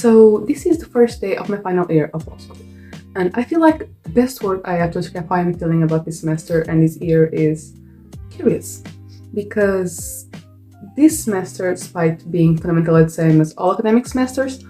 So this is the first day of my final year of law school, and I feel like the best word I have to describe how I'm feeling about this semester and this year is curious, because this semester, despite being fundamentally the same as all academic semesters,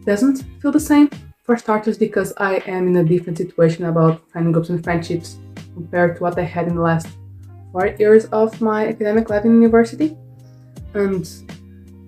doesn't feel the same. For starters, because I am in a different situation about friend groups and friendships compared to what I had in the last 4 years of my academic life in university, and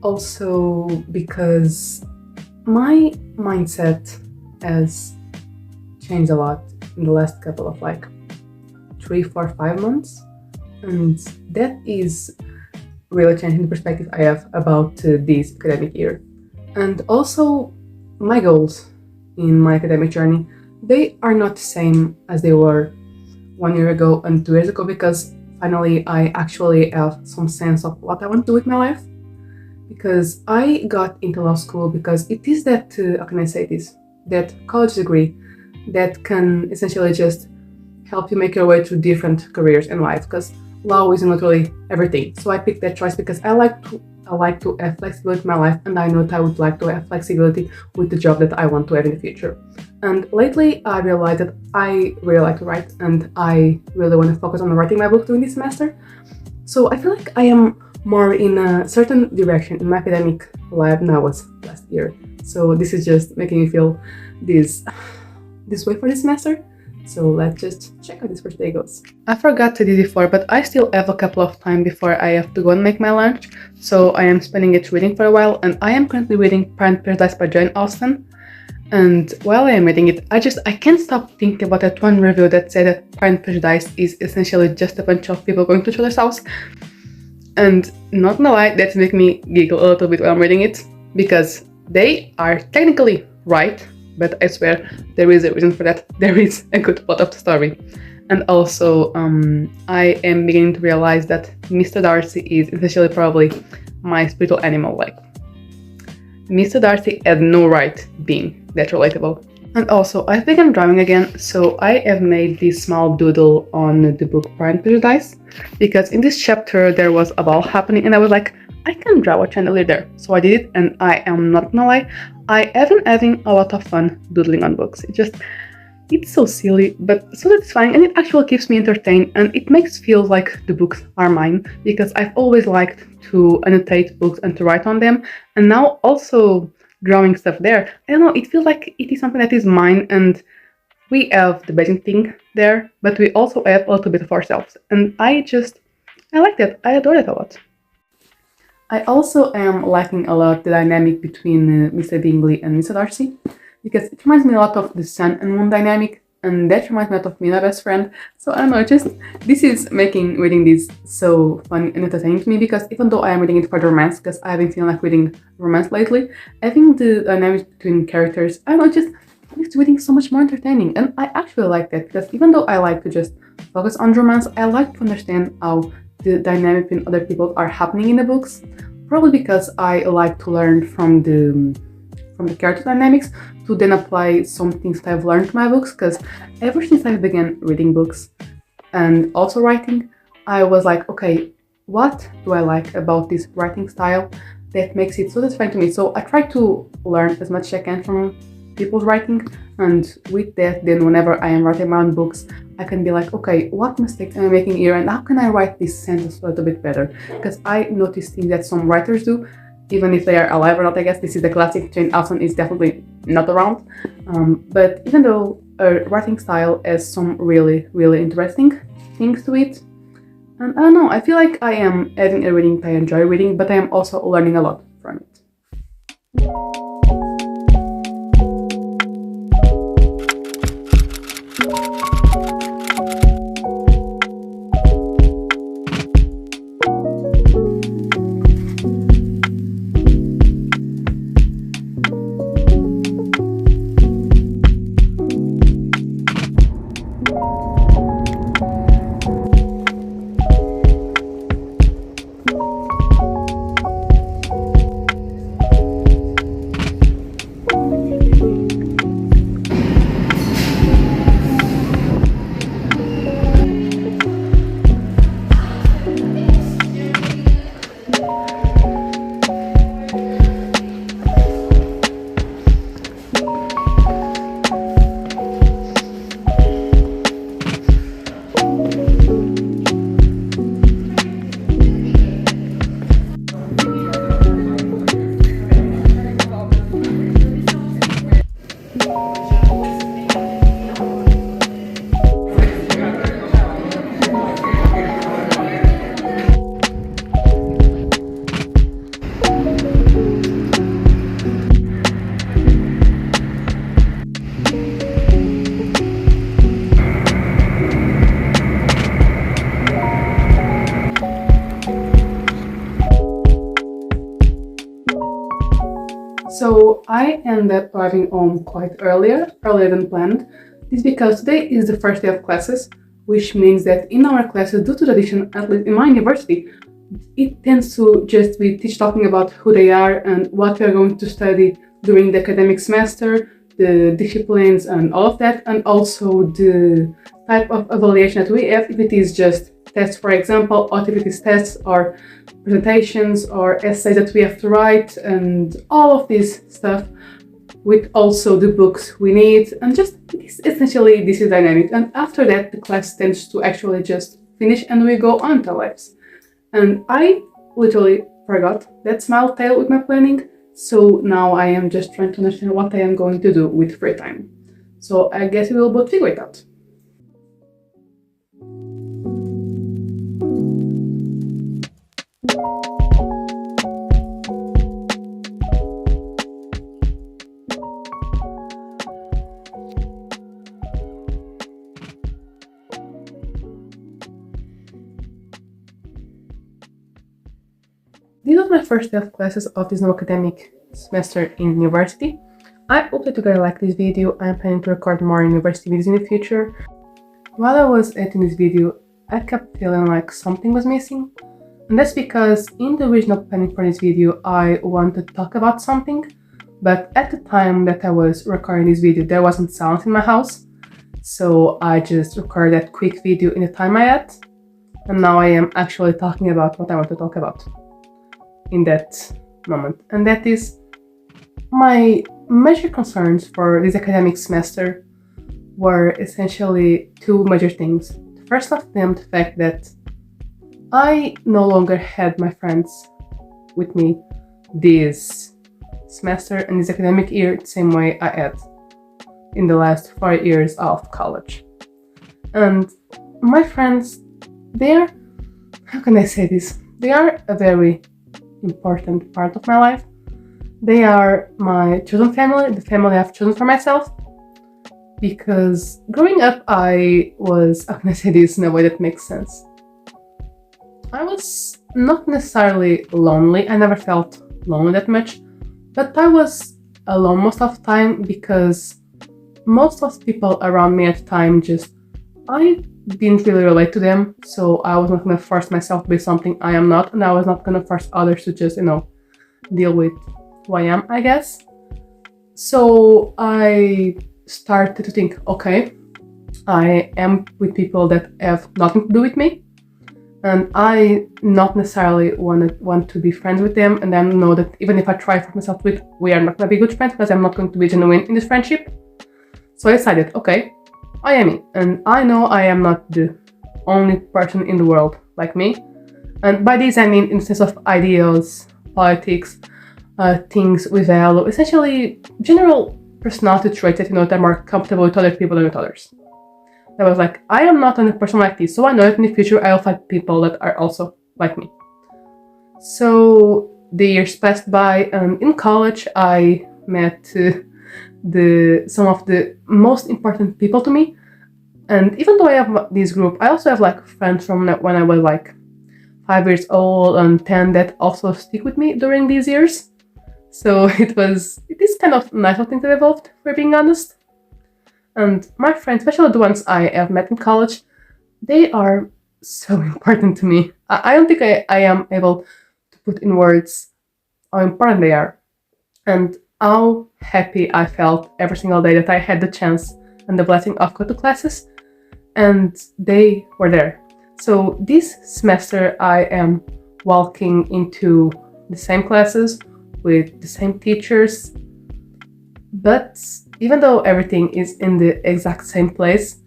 also because my mindset has changed a lot in the last couple of 3, 4, 5 months, and that is really changing the perspective I have about this academic year. And also my goals in my academic journey, they are not the same as they were 1 year ago and 2 years ago, because finally I actually have some sense of what I want to do with my life. Because I got into law school because it is that, how can I say this, that college degree that can essentially just help you make your way through different careers in life, because law isn't literally everything. So I picked that choice because I like to have flexibility in my life, and I know that I would like to have flexibility with the job that I want to have in the future. And lately I realized that I really like to write, and I really want to focus on writing my book during this semester. So I feel like I am more in a certain direction in my academic life now as last year. So this is just making me feel this way for this semester. So let's just check how this first day goes. I forgot to do this before, but I still have a couple of time before I have to go and make my lunch. So I am spending it reading for a while, and I am currently reading Pride and Prejudice by Jane Austen. And while I am reading it, I can't stop thinking about that one review that said that Pride and Prejudice is essentially just a bunch of people going to each other's house. And not gonna lie, that's making me giggle a little bit while I'm reading it, because they are technically right, but I swear there is a reason for that. There is a good plot of the story. And also, I am beginning to realize that Mr. Darcy is essentially probably my spiritual animal. Like, Mr. Darcy had no right being that relatable. And also, I think I'm drawing again, so I have made this small doodle on the book Pride and Prejudice, because in this chapter there was a ball happening, and I was like, I can draw a chandelier there. So I did it, and I am not gonna lie, I have been having a lot of fun doodling on books. It's so silly, but so satisfying, and it actually keeps me entertained, and it makes feel like the books are mine, because I've always liked to annotate books and to write on them, and now also drawing stuff there. I don't know, it feels like it is something that is mine, and we have the basic thing there, but we also have a little bit of ourselves, and I like that. I adore that a lot. I also am liking a lot the dynamic between Mr. Bingley and Mr. Darcy, because it reminds me a lot of the sun and moon dynamic, and that reminds me a lot of me and my best friend. So I don't know, this is making reading this so fun and entertaining to me, because even though I am reading it for the romance, because I haven't feeling like reading romance lately, having the dynamics between characters, I don't know, just makes reading so much more entertaining. And I actually like that, because even though I like to just focus on romance, I like to understand how the dynamic between other people are happening in the books. probably because I like to learn from the character dynamics to then apply some things that I've learned to my books, because ever since I began reading books and also writing, I was like, okay, what do I like about this writing style that makes it so satisfying to me? So I try to learn as much as I can from people's writing, and with that, then whenever I am writing my own books, I can be like, okay, what mistakes am I making here, and how can I write this sentence a little bit better? Because I notice things that some writers do, even if they are alive or not. I guess this is the classic. Jane Austen is definitely not around, but even though her writing style has some really, really interesting things to it, and I don't know, I feel like I am having a reading that I enjoy reading, but I am also learning a lot from it. So I ended up arriving home quite earlier than planned. This is because today is the first day of classes, which means that in our classes, due to tradition, at least in my university, it tends to just be talking about who they are and what we are going to study during the academic semester, the disciplines and all of that, and also the type of evaluation that we have, if it is just tests, for example, or if it is tests or presentations or essays that we have to write, and all of this stuff, with also the books we need, and just essentially this is dynamic. And after that, the class tends to actually just finish and we go on to our lives. And I literally forgot that small tail with my planning, so now I am just trying to understand what I am going to do with free time. So I guess we will both figure it out. This was my first day of classes of this new academic semester in university. I hope that you guys like this video. I'm planning to record more university videos in the future. While I was editing this video, I kept feeling like something was missing. And that's because in the original planning for this video, I wanted to talk about something, but at the time that I was recording this video, there wasn't sound in my house. So I just recorded that quick video in the time I had. And now I am actually talking about what I want to talk about in that moment. And that is my major concerns for this academic semester were essentially two major things. The first of them, the fact that I no longer had my friends with me this semester and this academic year the same way I had in the last 4 years of college. And my friends, they're, how can I say this? They are a very important part of my life. They are my chosen family, the family I've chosen for myself, because growing up I was, how can I say this in a way that makes sense? I was not necessarily lonely. I never felt lonely that much, but I was alone most of the time because most of the people around me at the time I didn't really relate to them, so I was not gonna force myself to be something I am not, and I was not gonna force others to just, deal with who I am, I guess. So I started to think, okay, I am with people that have nothing to do with me, and I not necessarily want to be friends with them, and then know that even if I try for myself with, we are not gonna be good friends because I'm not going to be genuine in this friendship. So I decided, okay, I am me, and I know I am not the only person in the world like me. And by this I mean in the sense of ideals, politics, things we value, essentially general personality traits that that are more comfortable with other people than with others. I was like, I am not a person like this, so I know that in the future I will find people that are also like me. So the years passed by, and in college I met some of the most important people to me. And even though I have this group, I also have like friends from when I was like 5 years old and 10 that also stick with me during these years. So it is kind of nice how things have evolved, for being honest. And my friends, especially the ones I have met in college, they are so important to me. I don't think I am able to put in words how important they are, and how happy I felt every single day that I had the chance and the blessing of go to classes, and they were there. So this semester I am walking into the same classes with the same teachers, but even though everything is in the exact same place,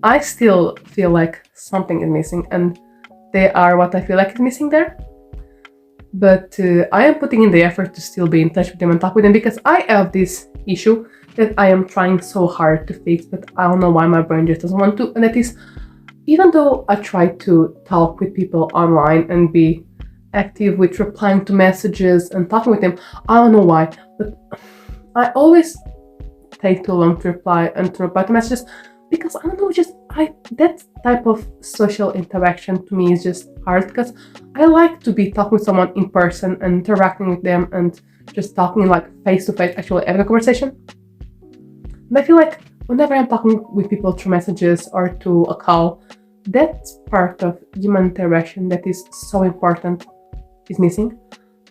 I still feel like something is missing, and they are what I feel like is missing there. But I am putting in the effort to still be in touch with them and talk with them, because I have this issue that I am trying so hard to fix, but I don't know why my brain just doesn't want to. And that is, even though I try to talk with people online and be active with replying to messages and talking with them, I don't know why, but I always take too long to reply to messages, because I don't know, that type of social interaction to me is just hard, because I like to be talking with someone in person and interacting with them and just talking like face to face, actually having a conversation. And I feel like whenever I'm talking with people through messages or to a call, that part of human interaction that is so important is missing.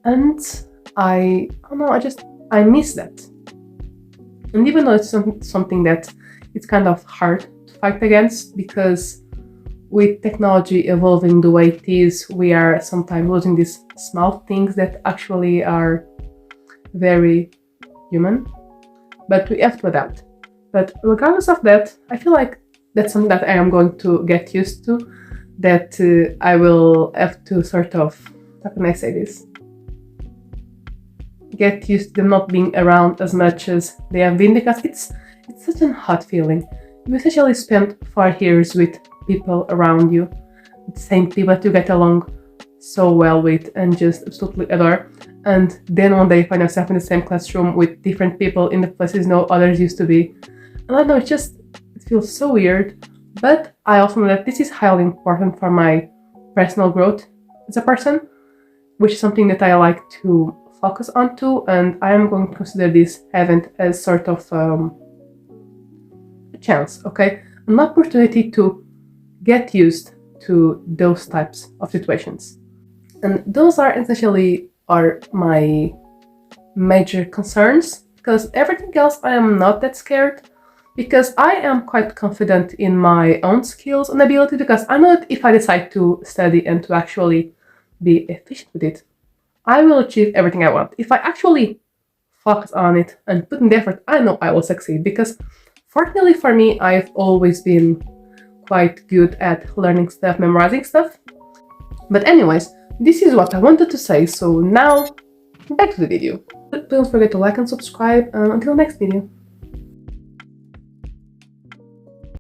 And I don't know, I miss that. And even though it's something that it's kind of hard to fight against, because with technology evolving the way it is, we are sometimes losing these small things that actually are very human, but we have to adapt. But regardless of that, I feel like that's something that I am going to get used to, that I will have to sort of, how can I say this? Get used to them not being around as much as they have been, because it's such a hot feeling. You essentially spend 4 years with people around you, the same people that you get along so well with and just absolutely adore, and then one day you find yourself in the same classroom with different people in the places no others used to be. And I don't know, it feels so weird, but I also know that this is highly important for my personal growth as a person, which is something that I like to focus on too, and I am going to consider this event as sort of a chance, okay? An opportunity to get used to those types of situations. And those are essentially my major concerns, because everything else I am not that scared, because I am quite confident in my own skills and ability, because I know that if I decide to study and to actually be efficient with it, I will achieve everything I want. If I actually focus on it and put in the effort, I know I will succeed, because fortunately for me, I've always been quite good at learning stuff, memorizing stuff. But anyways, this is what I wanted to say, so now back to the video. Don't forget to like and subscribe, until next video.